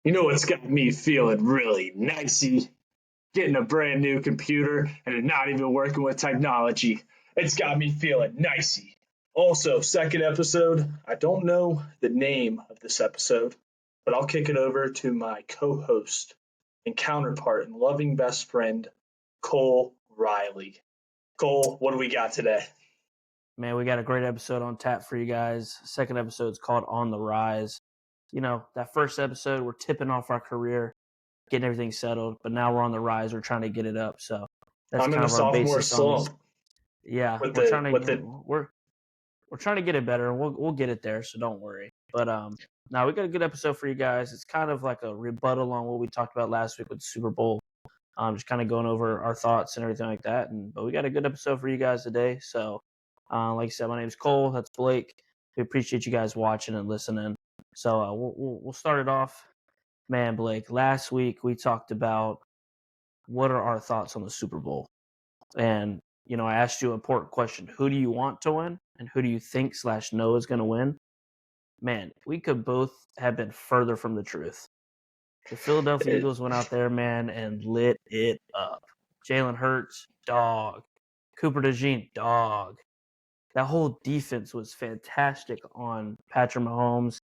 You know what's got me feeling really nicey? Getting a brand new computer and it not even working with technology. It's got me feeling nicey. Also, second episode, I don't know the name of this episode, but I'll kick it over to my co host and counterpart and loving best friend, Cole Riley. Cole, what do we got today? Man, we got a great episode on tap for you guys. Second episode is called On the Rise. You know, that first episode, we're tipping off our career, getting everything settled, but now we're on the rise. We're trying to get it up. So that's I'm in kind a of our sophomore basis on slump this. Yeah, with we're the trying to with get the we're trying to get it better. We'll get it there, so don't worry. But now we got a good episode for you guys. It's kind of like a rebuttal on what we talked about last week with the Super Bowl. Just kind of going over our thoughts and everything like that. But we got a good episode for you guys today. So, like I said, my name is Cole. That's Blake. We appreciate you guys watching and listening. So we'll start it off. Man, Blake, last week we talked about what are our thoughts on the Super Bowl, and I asked you an important question: who do you want to win, and who do you think / know is going to win? Man, we could both have been further from the truth. The Philadelphia it, Eagles went out there, man, and lit it up. Jalen Hurts, dog. Cooper DeJean, dog. That whole defense was fantastic on Patrick Mahomes.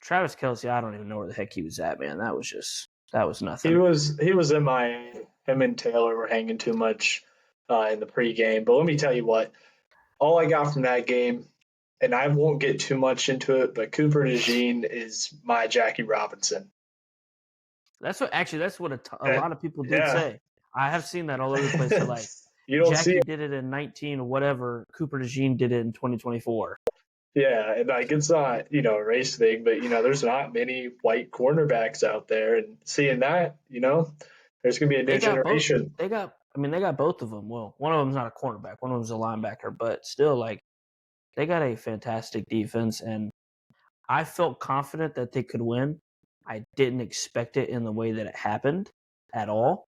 Travis Kelce, I don't even know where the heck he was at, man. That was he nothing. was MIA. Him and Taylor were hanging too much in the pregame. But let me tell you what, all I got from that game, and I won't get too much into it, but Cooper DeJean is my Jackie Robinson. That's what a Uh, lot of people did yeah. say. I have seen that all over the place. So like You don't see Jackie it. did it in 19 whatever. Cooper DeJean did it in 2024. Yeah, and like it's not, a race thing, but there's not many white cornerbacks out there, and seeing that, there's gonna be a new They got both. generation. They got both of them. Well, one of them's not a cornerback. One of them's a linebacker, but still, like they got a fantastic defense, and I felt confident that they could win. I didn't expect it in the way that it happened at all,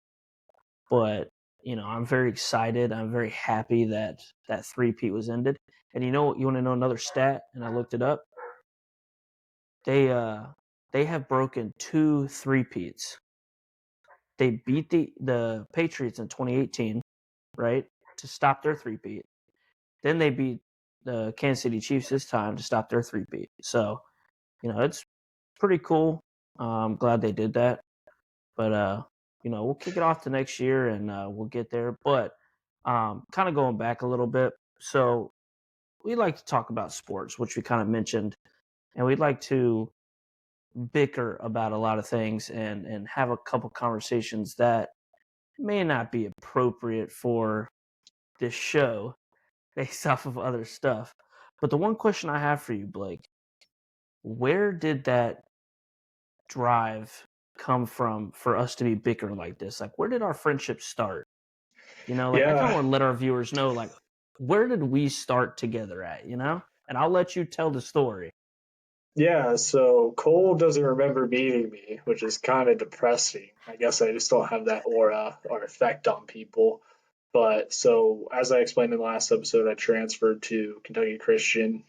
but I'm very excited. I'm very happy that that three-peat was ended. And you want to know another stat? And I looked it up. They they have broken two three-peats. They beat the Patriots in 2018, right, to stop their three-peat. Then they beat the Kansas City Chiefs this time to stop their three-peat. So, it's pretty cool. I'm glad they did that. But we'll kick it off to next year and we'll get there. But kind of going back a little bit. So we like to talk about sports, which we kind of mentioned, and we'd like to bicker about a lot of things and have a couple conversations that may not be appropriate for this show based off of other stuff. But the one question I have for you, Blake, where did that drive come from for us to be bickering like this? Like, where did our friendship start? Like I kind of Yeah, want to let our viewers know, like, where did we start together at, And I'll let you tell the story. yeah. So Cole doesn't remember meeting me, which is kind of depressing. I guess I just don't have that aura or effect on people. But so, as I explained in the last episode, I transferred to Kentucky Christian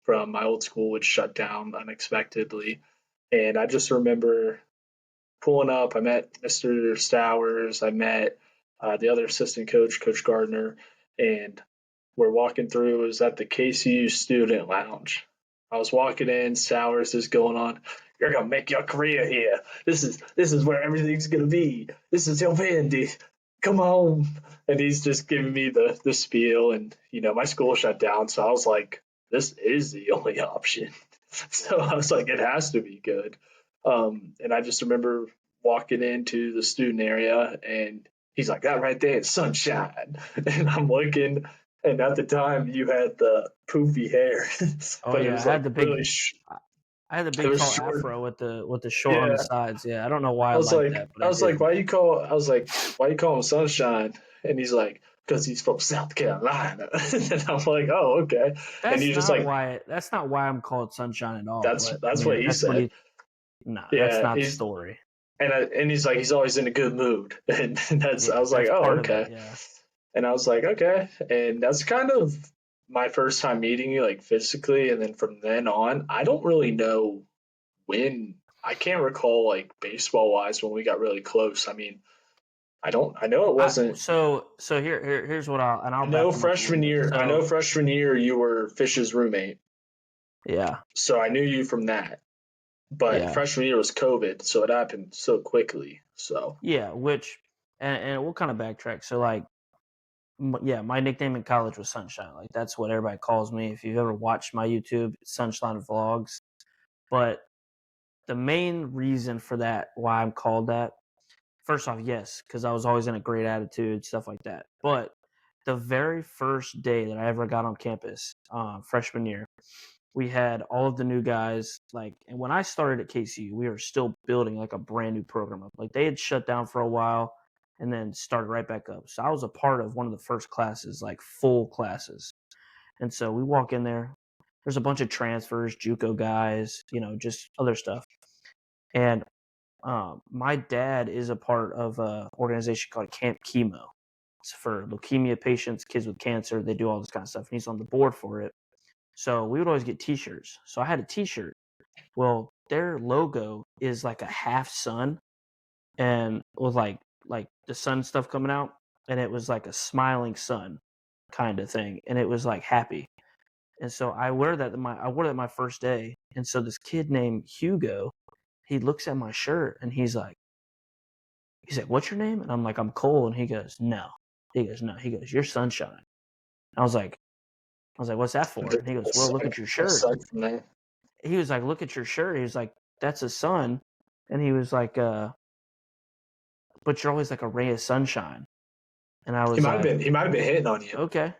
from my old school, which shut down unexpectedly. And I just remember pulling up. I met Mr. Stowers. I met the other assistant coach, Coach Gardner, and we're walking through. It was at the KCU Student Lounge. I was walking in. Stowers is going on. You're gonna make your career here. This is where everything's gonna be. This is your Vandy. Come on. And he's just giving me the spiel. And my school shut down, so I was like, this is the only option. So I was like, it has to be good. And I just remember walking into the student area, and he's like, that right there is sunshine. And I'm looking, and at the time you had the poofy hair, Oh but it yeah, was like really, I had the it big was tall short. afro with the short on the Yeah. sides. Yeah, I don't know why I I was like like, that, but I I was like, did. why you call him sunshine? And he's like, because he's from South Carolina. And I'm like, oh, okay. And he's just like, That's not why I'm called Sunshine at all. that's But I that's mean, what if he that's what said. he, nah, that's Yeah, not the he's story. and he's like, he's always in a good mood. And that's I Yeah, was like, that's oh, part of it. okay. Yeah. And I was like, okay. And that's kind of my first time meeting you, like physically. And then from then on, I don't really know when. I can't recall like baseball wise when we got really close. I mean, I know it I wasn't. so here's what I'll I know back them up a little freshman bit. year. I know So freshman year you were Fish's roommate, yeah, so I knew you from that. But yeah, freshman year was COVID, so it happened so quickly. So yeah. Which and we'll kind of backtrack. So like yeah, my nickname in college was Sunshine. Like that's what everybody calls me. If you've ever watched my YouTube, it's Sunshine Vlogs. But the main reason for that, why I'm called that, first off, yes, because I was always in a great attitude, stuff like that. But the very first day that I ever got on campus, freshman year, we had all of the new guys. Like, and when I started at KCU, we were still building like a brand new program up. Like they had shut down for a while and then started right back up. So I was a part of one of the first classes, like full classes. And so we walk in there. There's a bunch of transfers, JUCO guys, just other stuff. And my dad is a part of an organization called Camp Chemo. It's for leukemia patients, kids with cancer. They do all this kind of stuff. And he's on the board for it. So we would always get T-shirts. So I had a T-shirt. Well, their logo is like a half sun, and with like the sun stuff coming out, and it was like a smiling sun kind of thing, and it was like happy. And so I wore that my first day. And so this kid named Hugo, he looks at my shirt and he's like, "What's your name?" And I'm like, "I'm Cole." And he goes, "No." He goes, "No." He goes, "You're Sunshine." I was like, "What's that for?" And he goes, "Well, look at your shirt." aside from that, He was like, "Look at your shirt." He was like, "That's a sun." And he was like, "But you're always like a ray of sunshine." And I was like, he might have been hitting on you. "Okay."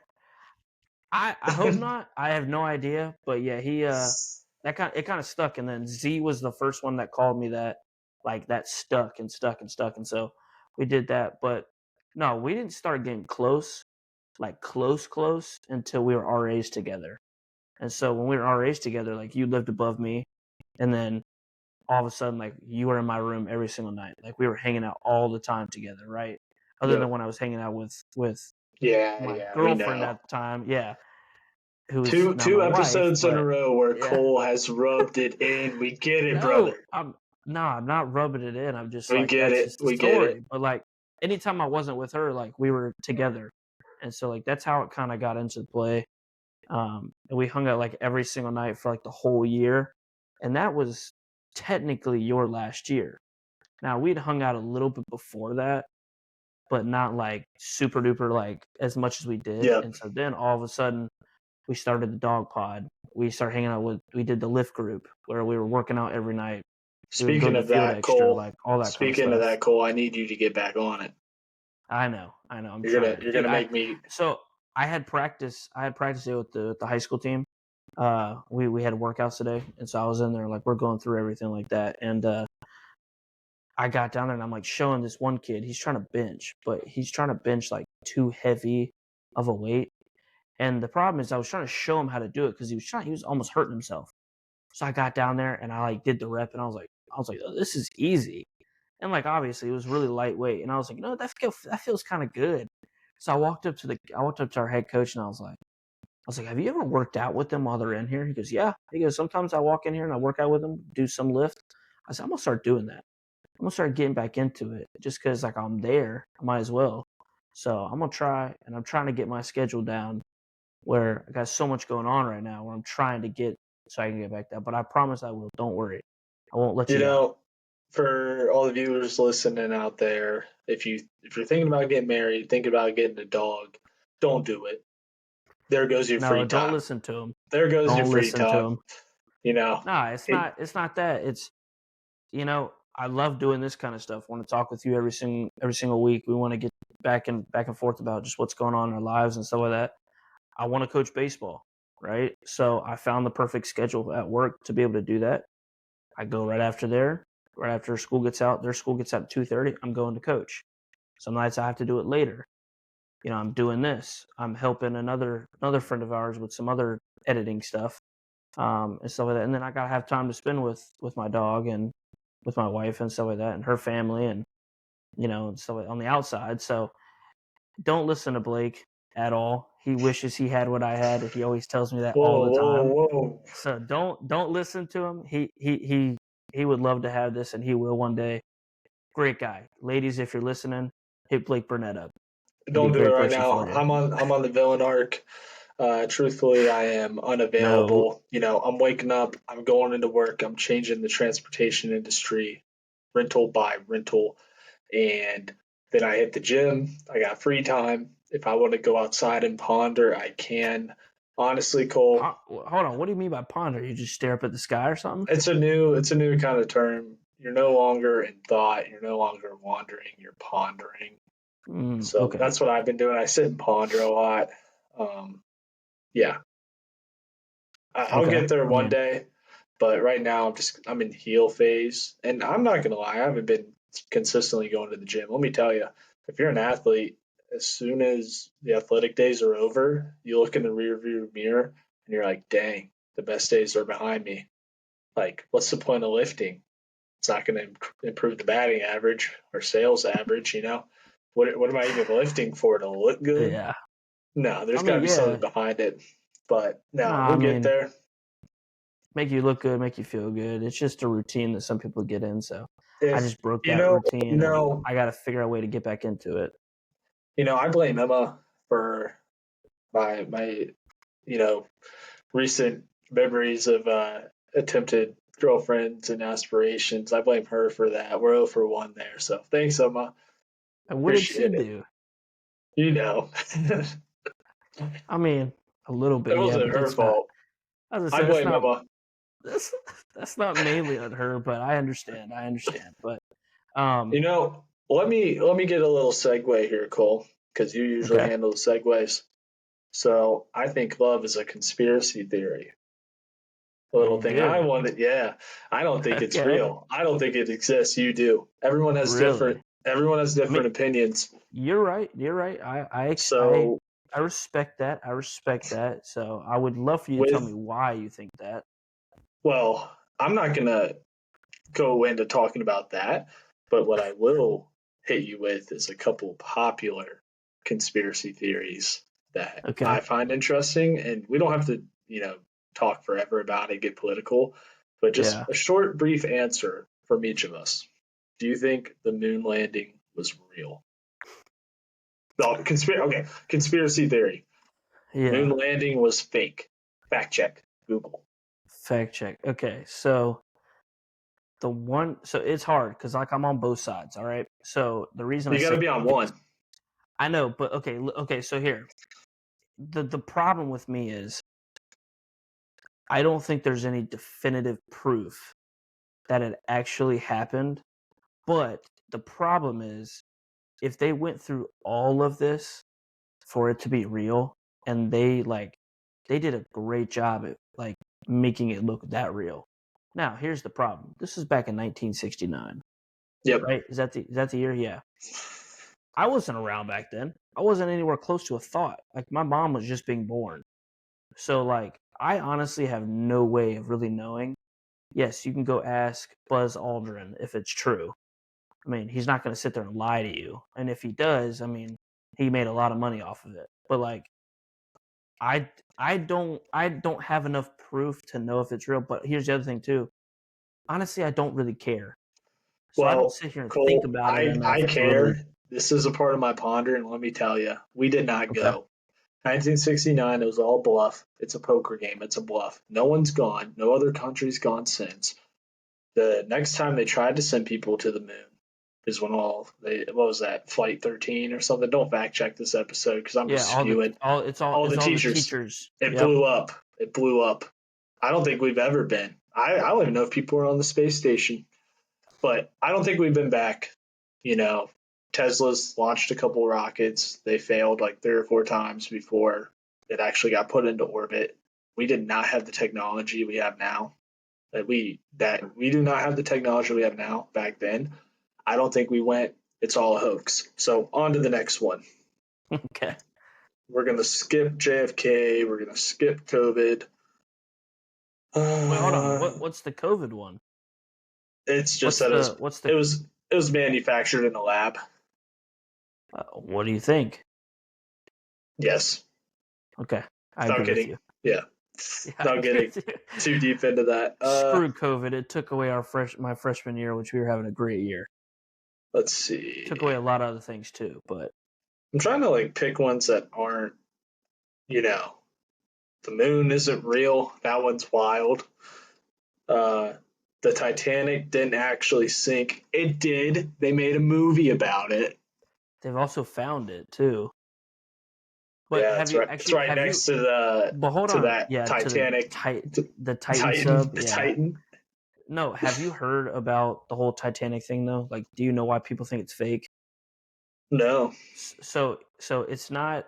I hope not. I have no idea. But yeah, it kind of stuck. And then Z was the first one that called me that, like that stuck and stuck and stuck. And so we did that. But no, we didn't start getting close, like close until we were RAs together. And so when we were RAs together, like you lived above me, and then all of a sudden, like you were in my room every single night. Like we were hanging out all the time together, right? Other than Yep. when I was hanging out with Yeah, my yeah, we girlfriend know. at the time, yeah, who is now Two my wife. episodes in a But row where yeah, Cole has rubbed it in. We get it, no, brother. I'm not rubbing it in. I'm just We like get that's it. just the We get it. story. But like anytime I wasn't with her, like we were together, and so like that's how it kind of got into the play. And we hung out like every single night for like the whole year, and that was technically your last year. Now we'd hung out a little bit before that, but not like super duper like as much as we did. Yep. And so then all of a sudden we started the dog pod. We started hanging out we did the lift group where we were working out every night. We would go Speaking to the of field that, extra, Cole. like all that kind of Speaking of stuff. that, Cole, I need you to get back on it. I know. I'm trying, You're dude. gonna make me. So I had practice. I had practice today with the high school team. We had workouts today, and so I was in there like we're going through everything like that. And I got down there and I'm like showing this one kid. He's trying to bench, but he's trying to bench like too heavy of a weight. And the problem is, I was trying to show him how to do it because he was almost hurting himself. So I got down there and I like did the rep, and I was like, oh, this is easy. And like obviously it was really lightweight, and I was like, that feels kind of good. So I walked up to our head coach and I was like, have you ever worked out with them while they're in here? He goes, yeah. He goes, sometimes I walk in here and I work out with them, do some lift. I said, I'm gonna start doing that. I'm gonna start getting back into it just because like I'm there, I might as well. So I'm gonna try, and I'm trying to get my schedule down where I got so much going on right now where I'm trying to get so I can get back there. But I promise I will. Don't worry, I won't let You you down. know, for all the viewers listening out there, if you're thinking about getting married, thinking about getting a dog, don't do it. There goes your No, free don't time. listen to him. There goes your Don't free listen to time. him. You know, No, it, it's not that. It's I love doing this kind of stuff. I want to talk with you every single week. We want to get back and forth about just what's going on in our lives and stuff like that. I want to coach baseball, right? So I found the perfect schedule at work to be able to do that. I go right after school gets out. Their school gets out at 2:30. I'm going to coach. Some nights I have to do it later. I'm doing this. I'm helping another friend of ours with some other editing stuff, and stuff like that. And then I gotta have time to spend with my dog and with my wife and stuff like that, and her family, and and stuff on the outside. So don't listen to Blake at all. He wishes he had what I had. He always tells me that all whoa, the whoa, time. whoa. So don't listen to him. He he would love to have this, and he will one day. Great guy. Ladies, if you're listening, hit Blake Burnett up. He'd be a Don't do it great right person now. for you. I'm on the villain arc. Truthfully, I am No. unavailable. I'm waking up, I'm going into work, I'm changing the transportation industry, rental by rental, and then I hit the gym. I got free time. If I want to go outside and ponder, I can. Honestly, Cole, Hold on. What do you mean by ponder? You just stare up at the sky or something? it's a new kind of term. You're no longer in thought. You're no longer wandering. You're pondering. So Okay. that's what I've been doing. I sit and ponder a lot. Um, yeah, I'll Okay. get there I one mean, day, but right now I'm in heal phase, and I'm not gonna lie, I haven't been consistently going to the gym. Let me tell you, if you're an athlete, as soon as the athletic days are over, you look in the rearview mirror and you're like, dang, the best days are behind me. Like, what's the point of lifting? It's not going to improve the batting average or sales average. What am I even lifting for, to look good? yeah. No, there's I got to mean, be something yeah. behind it. But no, Nah, I we'll get mean, there. make you look good, make you feel good. It's just a routine that some people get in. So I If just broke you that know, you routine, and know, I got to figure out a way to get back into it. I blame Emma for my you know recent memories of attempted girlfriends and aspirations. I blame her for that. We're 0 for 1 there. So thanks, Emma. And what did she Appreciate it. do? You know, I mean, a little it bit, yeah, wasn't but her that's not. fault. I was I gonna say that's blame not. Emma. That's that's not mainly on her, but I understand. I understand. But Let me get a little segue here, Cole, because you usually okay. handle the segues. So I think love is a conspiracy theory. A little You thing I do. wanted, yeah. I don't think it's Okay. real. I don't think it exists. You do. Everyone has Really? different. Everyone has I mean, different opinions. you're right. You're right. So I respect that. I respect that. So I would love for you to tell me with why you think that. well, I'm not gonna go into talking about that, but what I will hit you with is a couple popular conspiracy theories that Okay. I find interesting, and we don't have to, talk forever about it, get political, but just Yeah. a short, brief answer from each of us. Do you think the moon landing was real? No, okay, conspiracy theory. Moon Yeah. landing was fake. Fact check. Google. Fact check. Okay. So so it's hard because like I'm on both sides. All right. So the reason I You got say to be on it's, one. I know, but okay. Okay. So here, the problem with me is I don't think there's any definitive proof that it actually happened. But the problem is if they went through all of this for it to be real, and they did a great job at making it look that real. Now, here's the problem. This is back in 1969, Yep. right? Is that the year? Yeah. I wasn't around back then. I wasn't anywhere close to a thought. Like my mom was just being born. So I honestly have no way of really knowing. Yes, you can go ask Buzz Aldrin if it's true. I mean, he's not going to sit there and lie to you. And if he does, I mean, he made a lot of money off of it. But I I don't have enough proof to know if it's real. But here's the other thing too. Honestly, I don't really care. So I don't Well, sit here and think Cole, about it I enough to really. care. This is a part of my ponder, and let me tell you, we did not Okay. go. 1969, it was all bluff. It's a poker game. It's a bluff. No one's gone. No other country's gone since. The next time they tried to send people to the moon is when what was that, Flight 13 or something? Don't fact check this episode because I'm Yeah, just spewing. All it's the all the teachers, teachers. it Yep. blew up. It blew up. I don't think we've ever been. I don't even know if people were on the space station. But I don't think we've been back. You know, Tesla's launched a couple rockets. They failed like 3 or 4 times before it actually got put into orbit. We did not have the technology we have now. That we do not have the technology we have now back then. I don't think we went. It's all a hoax. So on to the next one. Okay. We're gonna skip JFK. We're gonna skip COVID. Wait, hold on. Uh, What's the COVID one? it's just What's that the what's it the was it was manufactured in a lab. what do you think? Yes, Okay, I without agree with kidding. you. Yeah. Not getting too deep into that. Screw COVID. It took away my freshman year, which we were having a great year. Let's Took away see. a lot of other things too, but I'm trying to like pick ones that aren't, you know, the moon isn't real. That one's wild. Uh, the Titanic didn't actually sink. It did. They made a movie about it. they've also found it too. But Yeah, have it's you right. It's actually right have you? next to the But hold on, that yeah, to Titanic the Titan Titan. sub, The yeah. Titan. No, have you heard about the whole Titanic thing though? Like, do you know why people think it's fake? No. So it's not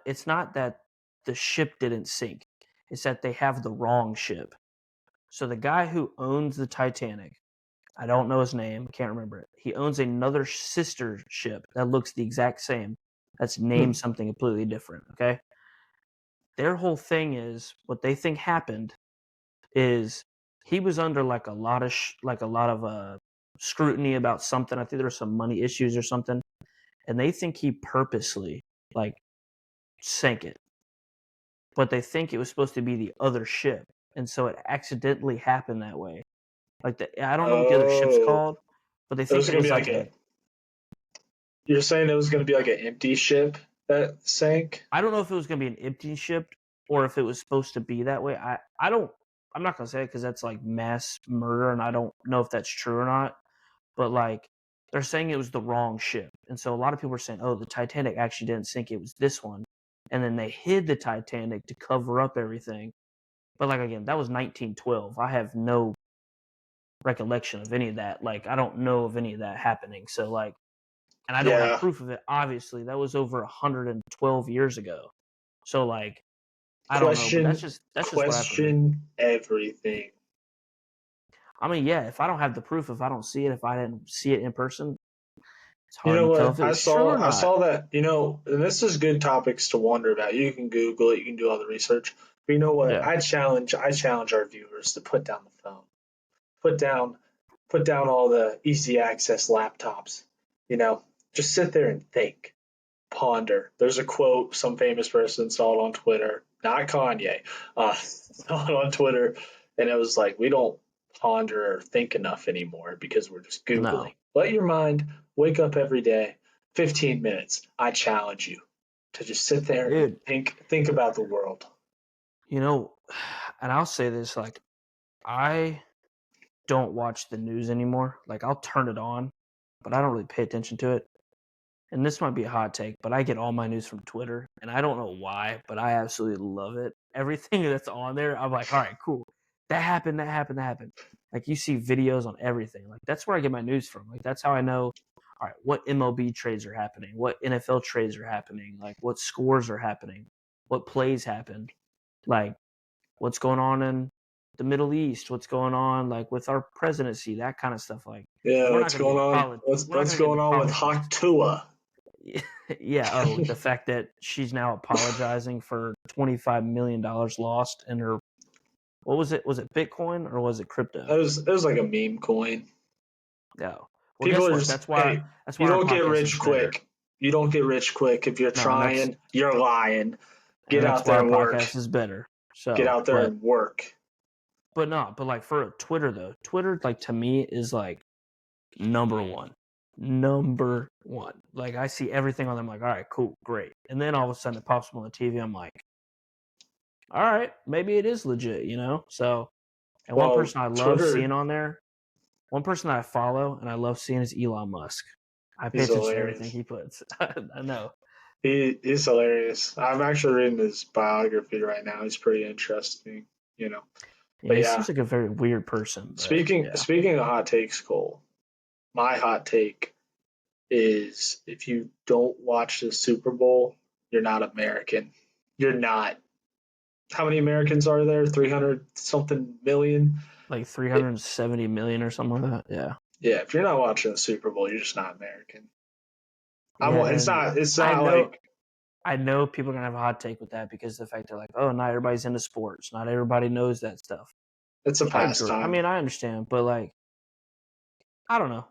that the ship didn't sink. It's that they have the wrong ship. So the guy who owns the Titanic, I don't know his name, can't remember it. He owns another sister ship that looks the exact same. That's Hmm. named something completely different. Okay, their whole thing is what they think happened is he was under like a lot of scrutiny about something. I think there were some money issues or something, and they think he purposely like sank it, but they think it was supposed to be the other ship, and so it accidentally happened that way. Like I don't know what the other ship's Oh, called, but they it think was it gonna be was like like a. a. You're saying it was gonna be like an empty ship that sank? I don't know if it was going to be an empty ship or if it was supposed to be that way. I don't. I'm not going to say it because that's like mass murder, and I don't know if that's true or not. But like they're saying it was the wrong ship, and so a lot of people are saying, "Oh, the Titanic actually didn't sink; it was this one," and then they hid the Titanic to cover up everything. But like again, that was 1912. I have no recollection of any of that. Like I don't know of any of that happening. So like, and I don't have Yeah. proof of it. Obviously, that was over 112 years ago. So like, I don't know, but Question. that's just what I've heard. Question everything. I mean, yeah, if I don't have the proof, if I don't see it, if I didn't see it in person, it's You hard know to tell what? if it was true or I not. saw that, and this is good topics to wonder about. You can Google it, you can do all the research. But you know what? Yeah. I challenge our viewers to put down the phone. Put down put down all the easy access laptops. You know, just sit there and think. Ponder. There's a quote some famous person saw it on Twitter, not Kanye, saw it on Twitter, and it was like, we don't ponder or think enough anymore because we're just No, Googling. Let your mind wake up every day, 15 minutes. I challenge you to just sit there and dude. think about the world. You know, and I'll say this: like, I don't watch the news anymore. Like, I'll turn it on, but I don't really pay attention to it. And this might be a hot take, but I get all my news from Twitter, and I don't know why, but I absolutely love it. Everything that's on there, I'm like, all right, cool. That happened, that happened, that happened. Like you see videos on everything. Like that's where I get my news from. Like that's how I know, all right, what MLB trades are happening, what NFL trades are happening, like what scores are happening, what plays happened, like what's going on in the Middle East, what's going on like with our presidency, that kind of stuff. Like, and Yeah, we're not what's going to get going into on? we're not What's going to get going into on with politics. Hawk Tua? Yeah. Oh, the fact that she's now apologizing for $25 million lost in her. What was it? Was it Bitcoin or was it crypto? It was like a meme coin. No. Well, People guess are what? just, hey, That's you why our don't get podcast is rich better. quick. You don't get rich quick. If you're No, trying, you're lying. and Get that's out why there our and work. podcast is better. Get So, out there and work. but no, but like for Twitter though, Twitter like to me is like number one. Number one. Like I see everything on them. Like, all right, cool, great. And then all of a sudden it pops up on the TV. I'm like, all right, maybe it is legit, you know? So, and one Well, person I love Twitter, seeing on there, one person that I follow and I love seeing is Elon Musk. I pay he's attention to everything hilarious. he puts. I know. He's hilarious. I'm actually reading his biography right now. He's pretty interesting, you know. Yeah, But he yeah, seems like a very weird person, but yeah. speaking of hot takes, Cole, my hot take is if you don't watch the Super Bowl, you're not American. You're not. How many Americans are there? 300 something million? Like It, 370 million or something like that. Yeah. yeah, if you're not watching the Super Bowl, you're just not American. Yeah, It's and not it's I not know like I know people are gonna have a hot take with that because the fact they're like, oh, not everybody's into sports, not everybody knows that stuff. it's a Which I agree. I pastime. mean, I understand, but like, I don't know.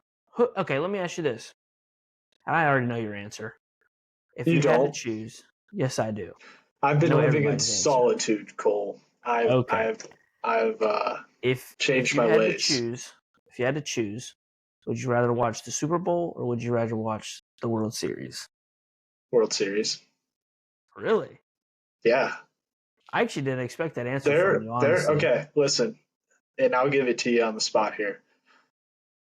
Okay, let me ask you this, and I already know your answer. If You you had to don't. choose, yes, I do. I've I been know living in everybody's answer. solitude, Cole. I've Okay. I've I've If changed you my had to ways. choose, if you had to choose, would you rather watch the Super Bowl or would you rather watch the World Series? World Series. Really? Yeah. I actually didn't expect that answer from They're you, they're honestly. okay. Listen, and I'll give it to you on the spot here.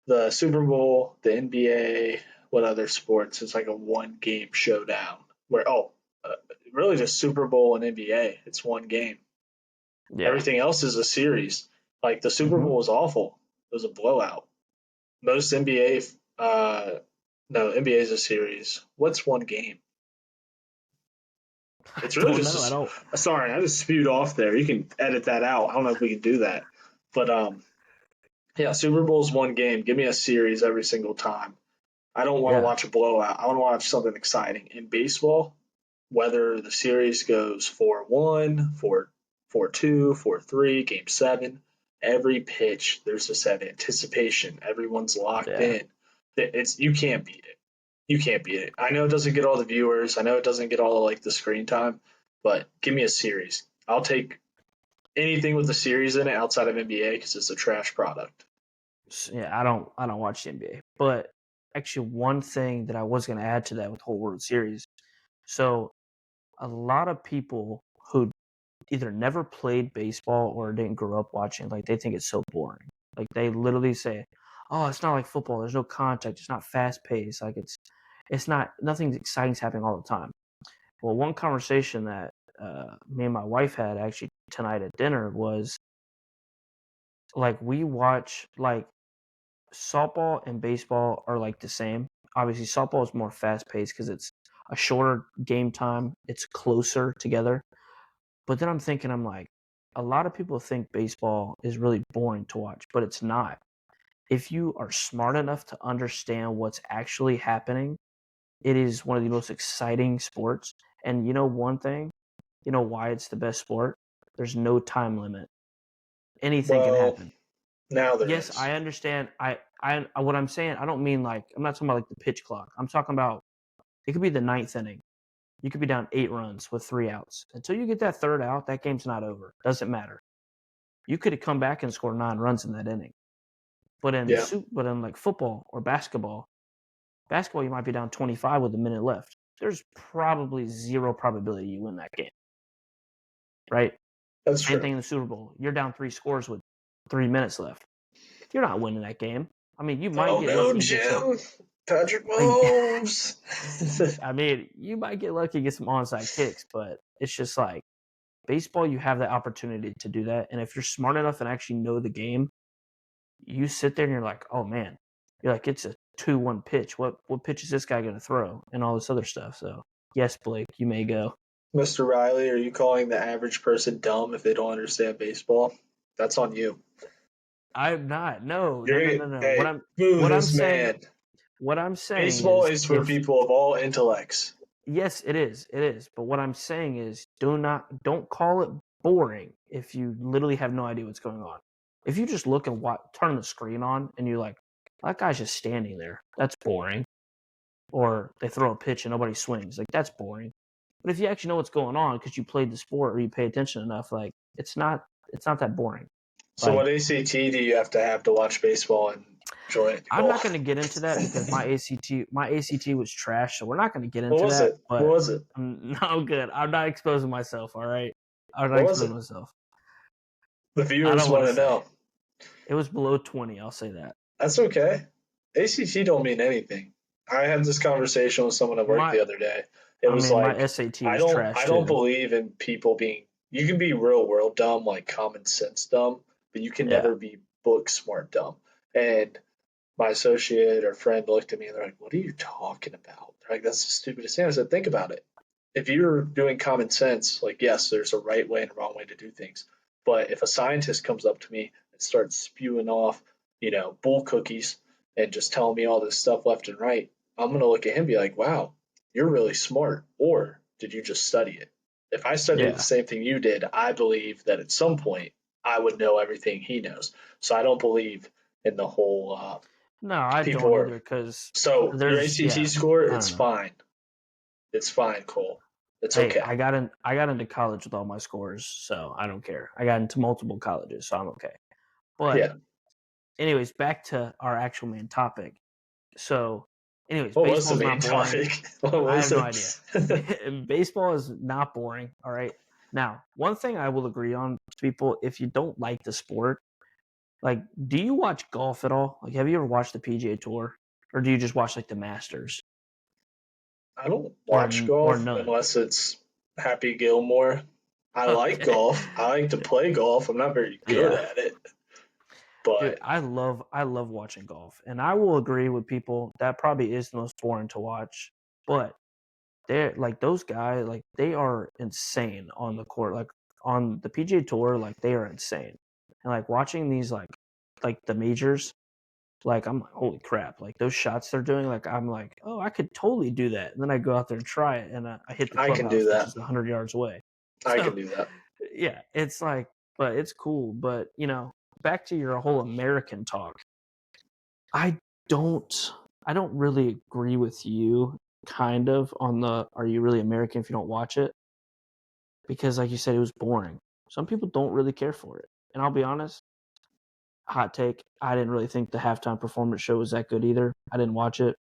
The Super Bowl, the NBA, what other sports? It's like a one game showdown where really just Super Bowl and NBA. It's one game. Yeah. Everything else is a series. Like the Super Hmm. Bowl was awful. It was a blowout. Most NBA, no, NBA is a series. What's one game? I It's really don't know. I just don't. sorry, I just spewed off there. You can edit that out. I don't know if we can do that, but yeah, Super Bowl's one game. Give me a series every single time. I don't want to Yeah. watch a blowout. I want to watch something exciting. In baseball, whether the series goes 4-1, 4-2, 4-3, game seven, every pitch there's just that anticipation. Everyone's locked Yeah. in. It's you can't beat it. You can't beat it. I know it doesn't get all the viewers. I know it doesn't get all like the screen time, but give me a series. I'll take anything with a series in it outside of NBA because it's a trash product. Yeah. I don't watch the NBA. But actually, one thing that I was going to add to that with the whole World Series. So a lot of people who either never played baseball or didn't grow up watching, like they think it's so boring. Like they literally say, "Oh, it's not like football. There's no contact. It's not fast paced. Like it's not nothing exciting's happening all the time." Well, one conversation that me and my wife had actually tonight at dinner was like we watch like softball and baseball are like the same. Obviously, softball is more fast paced because it's a shorter game time. It's closer together. But then I'm thinking, I'm like, a lot of people think baseball is really boring to watch, but it's not. If you are smart enough to understand what's actually happening, it is one of the most exciting sports. And you know one thing, you know why it's the best sport? There's no time limit. Anything can Well, happen. now there Yes, is. I understand. What I'm saying, I don't mean like I'm not talking about like the pitch clock. I'm talking about it could be the ninth inning. You could be down 8 runs with 3 outs. Until you get that third out, that game's not over. Doesn't matter. You could have come back and scored 9 runs in that inning. Yeah, But in like football or basketball you might be down 25 with a minute left. There's probably zero probability you win that game, right? that's Same true. thing in the Super Bowl. You're down 3 scores with 3 minutes left. You're not winning that game. I mean, you might Oh get no, lucky and get some. Jim. Patrick Mahomes. I mean, you might get lucky and get some onside kicks, but it's just like baseball. You have that opportunity to do that, and if you're smart enough and actually know the game, you sit there and you're like, oh man, you're like, it's a 2-1 pitch. What pitch is this guy going to throw? And all this other stuff. So yes, Blake, you may go. Mr. Riley, are you calling the average person dumb if they don't understand baseball? That's on you. I'm not. No, no, no, You're no, no. hey, boo What I'm this saying man. what I'm saying Baseball is is for if people of all intellects. yes, it is. It is. But what I'm saying is don't call it boring if you literally have no idea what's going on. If you just look and turn the screen on and you're like, that guy's just standing there. That's boring. Or they throw a pitch and nobody swings. Like that's boring. But if you actually know what's going on because you played the sport or you pay attention enough, like it's not that boring. So what Like ACT do you have to watch baseball and enjoy it? I'm Oh, not going to get into that because my ACT was trash, so we're not going to get what into was that. it? What But was it? I'm no good. I'm not exposing myself. All right, I'm not What was exposing it? myself. The I viewers don't want want to to say. know. It was below 20. I'll say that. That's okay. ACT don't mean anything. I had this conversation with someone at work My the other day. It I was mean my like SAT I was don't trash I don't too. believe in people being you can be real world dumb, like common sense dumb, but you can Yeah, never be book smart dumb. And my associate or friend looked at me and they're like, "What are you talking about?" They're like, "That's the stupidest thing." I said, "Think about it. If you're doing common sense, like yes, there's a right way and a wrong way to do things. But if a scientist comes up to me and starts spewing off, bull cookies and just telling me all this stuff left and right, I'm gonna look at him and be like, wow, you're really smart. Or did you just study it? If I studied the yeah. same thing you did, I believe that at some point I would know everything he knows. So I don't believe in the whole No, I people don't are either because so your there's ACT score, I it's don't know. fine. It's fine, Cole. It's Hey, okay. I got into college with all my scores, so I don't care. I got into multiple colleges, so I'm okay. But Yeah. anyways, back to our actual main topic. So, anyways, What was the baseball's main not boring. topic? What I was have no idea. it? Baseball is not boring. All right. Now, one thing I will agree on to people, if you don't like the sport, like, do you watch golf at all? Like, have you ever watched the PGA Tour, or do you just watch like the Masters, I don't watch or golf none? unless it's Happy Gilmore. I like Okay. golf. I like to play golf. I'm not very good Yeah. at it, Dude, but I love watching golf, and I will agree with people that probably is the most boring to watch. But they're like those guys, like they are insane on the court, like on the PGA Tour, like they are insane. And like watching these, like the majors, like I'm like, holy crap, like those shots they're doing, like I'm like, oh, I could totally do that. And then I go out there and try it, and I hit the I can do clubhouse, which that. is 100 yards away. I can So do that. yeah, it's like, but it's cool. But back to your whole American talk. I don't I don't really agree with you kind of on the are you really American if you don't watch it? Because like you said, it was boring. Some people don't really care for it. And I'll be honest, hot take, I didn't really think the halftime performance show was that good either. I didn't watch it.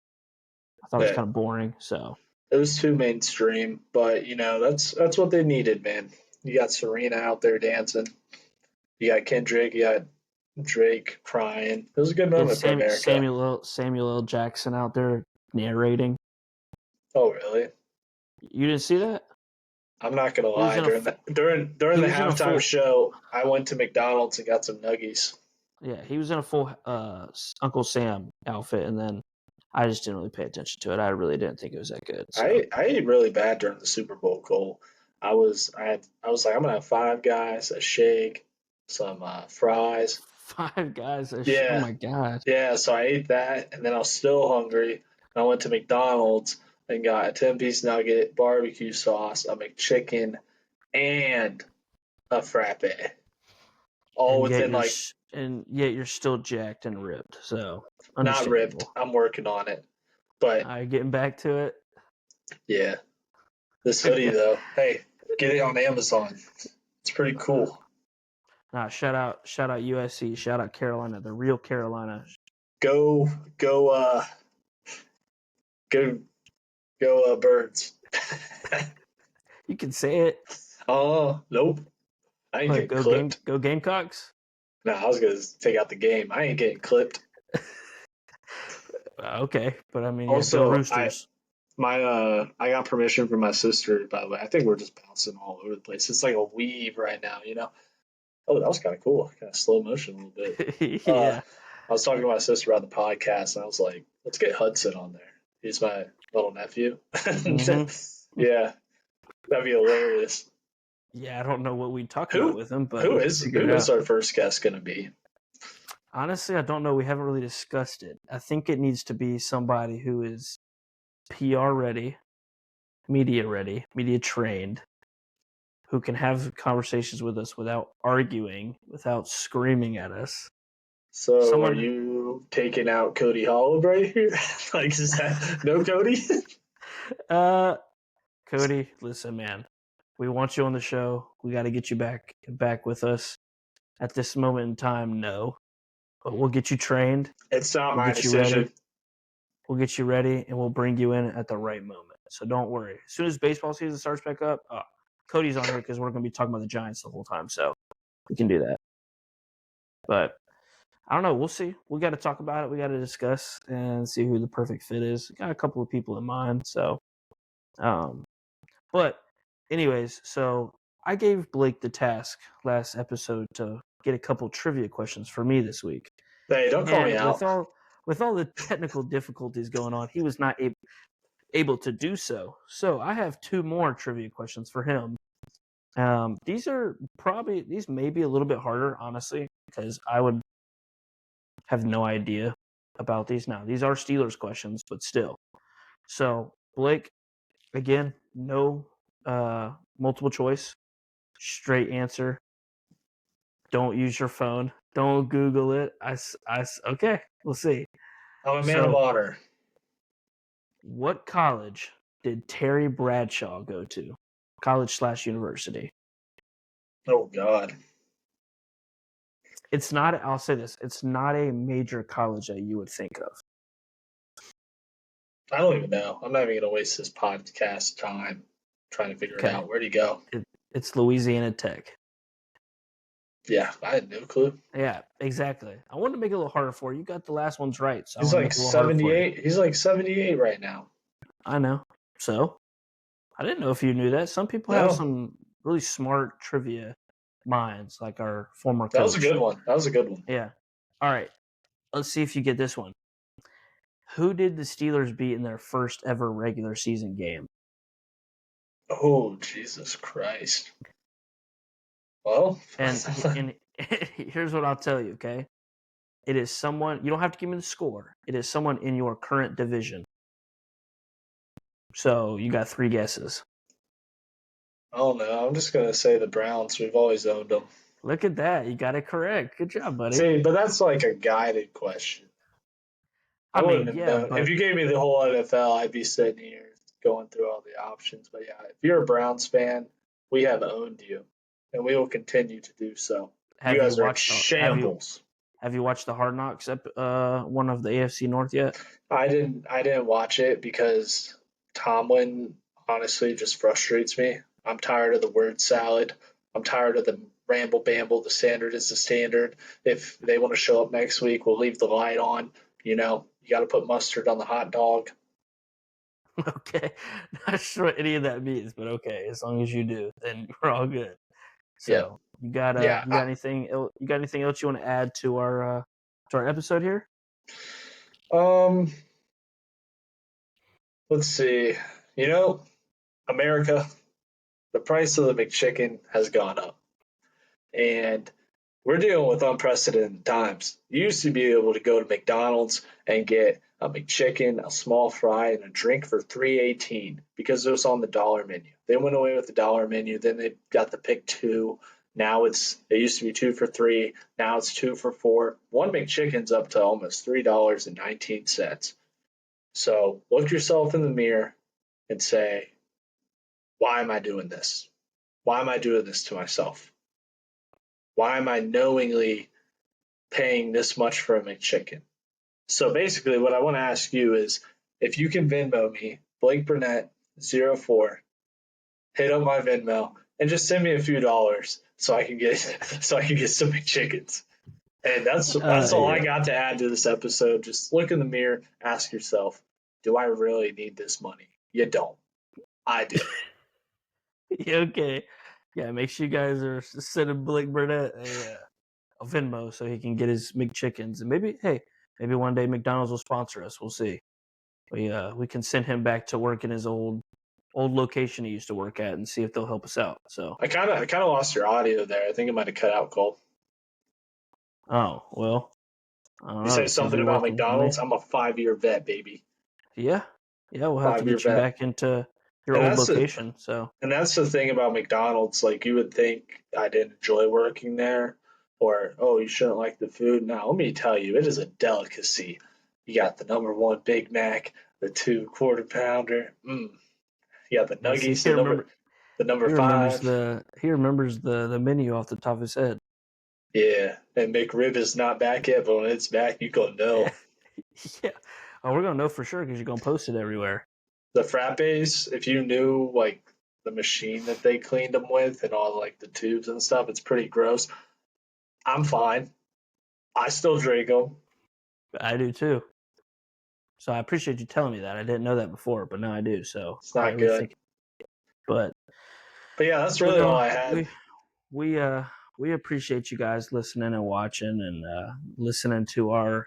I thought it was Yeah, kind of boring. So it was too mainstream, but that's what they needed, man. You got Serena out there dancing. You got Kendrick. You got Drake crying. It was a good it's moment for America. Samuel L. Jackson out there narrating. Oh, really? You didn't see that? I'm not gonna He was lie. in a During he the was in a halftime full show, I went to McDonald's and got some nuggies. yeah, he was in a full Uncle Sam outfit, and then I just didn't really pay attention to it. I really didn't think it was that good. So I ate really bad during the Super Bowl, Cole. I was like, I'm gonna have Five Guys, a shake, some fries. Five Guys, oh Yeah, my god! yeah. So I ate that, and then I was still hungry. And I went to McDonald's and got a 10-piece nugget, barbecue sauce, a McChicken, and a frappe, all within like And yet you're still jacked and ripped. So not ripped. understandable. I'm working on it, but All right, getting back to it. yeah, this hoodie though, hey, get it on Amazon. It's pretty cool. Nah, shout out USC, shout out Carolina, the real Carolina. Go, go, go, go, birds. You can say it. Oh, nope. I ain't What? getting clipped. Go Gamecocks. No, I was gonna take out the game. I ain't getting clipped. Okay, but I mean, yeah, go Also, Roosters. I got permission from my sister, by the way. I think we're just bouncing all over the place. It's like a weave right now, you know? Oh, that was kind of cool. Kind of slow motion a little bit. Yeah, I was talking to my sister about the podcast, and I was like, let's get Hudson on there. He's my little nephew. hmm Yeah, that'd be hilarious. yeah. I don't know what we talk about Who with him, but we can figure who it is out. our first guest gonna be? Honestly, I don't know. We haven't really discussed it. I think it needs to be somebody who is PR ready, media trained, who can have conversations with us without arguing, without screaming at us. So, are Someone, you taking out Cody Holland right here? Like, is that no Cody? uh, Cody, listen, man, we want you on the show. We got to get you back with us. At this moment in time, no, but we'll get you trained. It's not We'll my get you ready. decision. We'll get you ready, and we'll bring you in at the right moment. So don't worry. As soon as baseball season starts back up, Cody's on here because we're going to be talking about the Giants the whole time. So we can do that. But I don't know. We'll see. We got to talk about it. We got to discuss and see who the perfect fit is. Got a couple of people in mind. So, um, but anyways, so I gave Blake the task last episode to get a couple trivia questions for me this week, Hey, don't call me and out. with all the technical difficulties going on, he was not able to do so. So I have two more trivia questions for him. These may be a little bit harder, honestly, because I would have no idea about these now. These are Steelers questions, but still. So, Blake, again, no multiple choice, straight answer. Don't use your phone. Don't Google it. Okay, we'll see. I'm a man of So, honor. what college did Terry Bradshaw go to? college/university. Oh God. It's not. I'll say this. It's not a major college that you would think of. I don't even know. I'm not even gonna waste this podcast time trying to figure it Okay, out. Where'd he go? it's Louisiana Tech. Yeah, I had no clue. Yeah, exactly. I wanted to make it a little harder for you. You got the last ones right, so I He's want to make like it a little harder for you. 78. He's like 78 right now. I know. So I didn't know if you knew that. Some people have No, some really smart trivia minds, like our former that was a coach. good one. That was a good one. Yeah. All right. Let's see if you get this one. Who did the Steelers beat in their first ever regular season game? Oh, Jesus Christ. Well, And here's what I'll tell you, okay? It is someone, you don't have to give me the score. It is someone in your current division. So you got 3 guesses. I don't know. I'm just gonna say the Browns. We've always owned them. Look at that. You got it correct. Good job, buddy. See, but that's like a guided question. I I wouldn't mean, have yeah, known. If but you gave me the whole NFL, I'd be sitting here going through all the options. But yeah, if you're a Browns fan, we have owned you, and we will continue to do so. You have you guys are in watched the have you shambles. have you watched the Hard Knocks one of the AFC North yet? I didn't watch it because Tomlin honestly just frustrates me. I'm tired of the word salad. I'm tired of the ramble bamble. The standard is the standard. If they want to show up next week, we'll leave the light on. You got to put mustard on the hot dog. Okay. Not sure what any of that means, but okay, as long as you do, then we're all good. Yep. So you got Yeah. you got anything else you want to add to our episode here? Um. Let's see. You know, America, the price of the McChicken has gone up, and we're dealing with unprecedented times. You used to be able to go to McDonald's and get a McChicken, a small fry, and a drink for $3.18 because it was on the dollar menu. They went away with the dollar menu. Then they got the pick two. Now it used to be 2 for $3. Now it's 2 for $4. One McChicken's up to almost $3.19. So look yourself in the mirror and say, why am I doing this? Why am I doing this to myself? Why am I knowingly paying this much for a McChicken? So basically, what I want to ask you is if you can Venmo me, Blake Burnett 04, hit up my Venmo and just send me a few dollars so I can get some McChickens. And that's all I Yeah. got to add to this episode. Just look in the mirror, ask yourself, do I really need this money? You don't. I do. Okay. Yeah, make sure you guys are sending Blake Burnett a Venmo so he can get his McChickens, and maybe one day McDonald's will sponsor us. We'll see. We can send him back to work in his old location he used to work at and see if they'll help us out. So, I kinda lost your audio there. I think it might have cut out, Cole. oh well, I don't You know. said It seems to something be about working for me. McDonald's. I'm a 5 year vet, baby. Yeah, yeah, we'll have to 5 year get you vet. back into your And old that's the location. So, and that's the thing about McDonald's. Like you would think I didn't enjoy working there, or oh, you shouldn't like the food. Now let me tell you, it is a delicacy. You got the number one Big Mac, the two quarter pounder. You got the yeah, see, nuggies, the number five. he remembers the menu off the top of his head. Yeah, and McRib is not back yet, but when it's back, you gonna Yeah, know. yeah. Oh, we're gonna know for sure because you're gonna post it everywhere. The frappes, if you knew like the machine that they cleaned them with and all like the tubes and stuff, it's pretty gross. I'm fine. I still drink them. I do too. So I appreciate you telling me that. I didn't know that before, but now I do. So It's I not really good. think. But But yeah, that's really all well, I had. we we appreciate you guys listening and watching and listening to our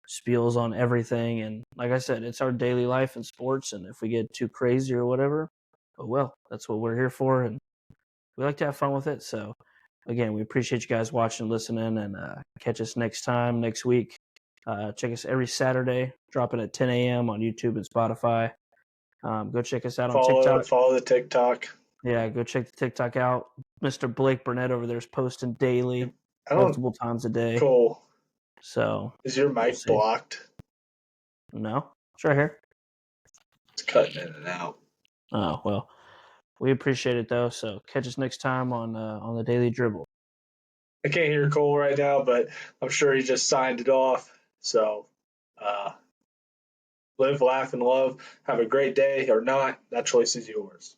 spiels on everything. And like I said, it's our daily life in sports. And if we get too crazy or whatever, oh well, that's what we're here for, and we like to have fun with it. So again, we appreciate you guys watching, listening, and catch us next time next week. Check us every Saturday, dropping at 10 a.m. on YouTube and Spotify. Go check us out on Follow TikTok. follow the TikTok. Yeah, go check the TikTok out. Mr. Blake Burnett over there is posting daily, I don't. multiple times a day. Cool. So Is your we'll mic see. blocked? No, it's right here. It's cutting in and out. Oh well. We appreciate it though. So catch us next time on the Daily Dribble. I can't hear Cole right now, but I'm sure he just signed it off. So uh, live, laugh, and love. Have a great day or not. That choice is yours.